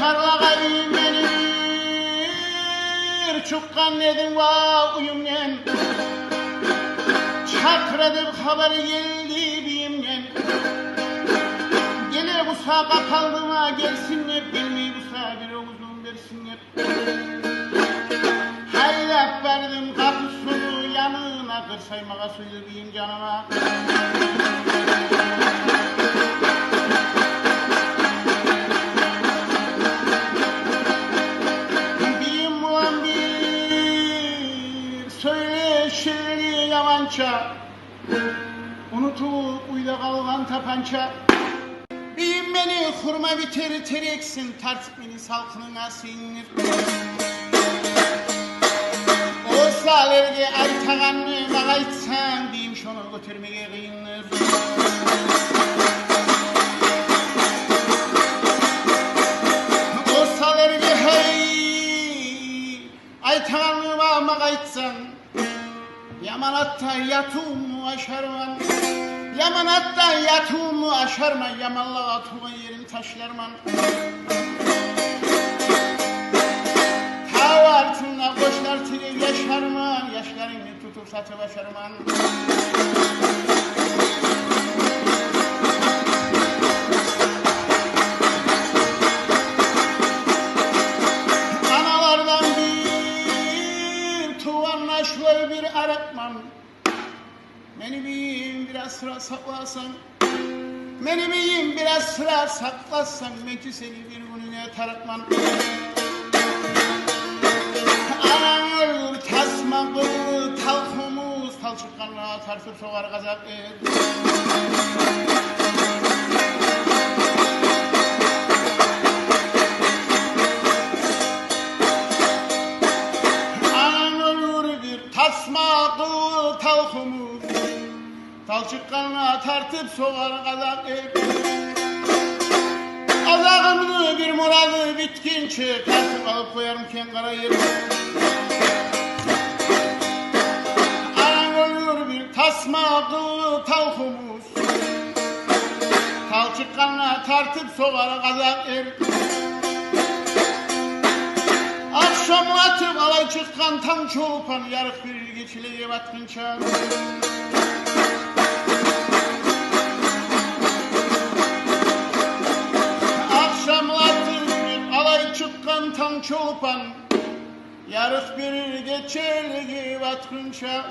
Çarlağa benim çıkan dedim va uyumlen. Çakırdık haberi geldi biyimlen. Gele bu sağa kaldığıma gelsinler, bilmeyi bu sağa bir omuzun versinler. Haylap verdim kapısını yanına, kırsaymağa suyu biyim canıma. Biyim ulan bir söyleşileri yamança, unutup uyda kalgan tapança. Biyim beni hurma biteri tereksin, tartıp beni salkınına sinir. O salerge aytağanlı bağaytsan, biyim şunu götürmeye kıyınır. O salerge hey aytağanlı bağaytsan, yamanatta yatumu aşarman. Yamanattan yatumu aşarman, yamanla atuğun yerin taşlarman. Tavartınla koşlar tiri yaşarman, yaşlarını tutup satı başarman. Analardan bir tuvanlaşlı bir aratman. Beni biyim biraz sıra saklasan, beni biyim biraz sıra saklasan, belki seni bir gününe taratman. Anan ölür tasma kılı talhumuz, talçıkkanlığa tarsıp soğar gazap er. Anan ölür bir tasma kılı talhumuz, talçıkkanlığa tartıp soğar gazap er. Azağımını bir muradı bitkinçe tartıp alıp koyarım kengara yer. Anan ölür bir tasma kılı talhumuz, talçıkkanlığa tartıp soğar gazap er. Akşam atıp alay çıkan tam çoğupan, yarık bir geçileye batkınça. Tam çoğupan, yarık bir geçerli batkınça.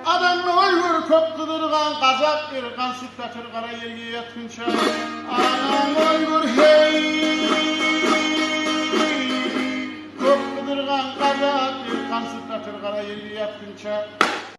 Adam olur kop kıdırgan, kazak bir kan sıklatır kara yerge yatkınça. Anam olur hey, kop kıdırgan, kazak bir kan sıklatır kara yerge yatkınça.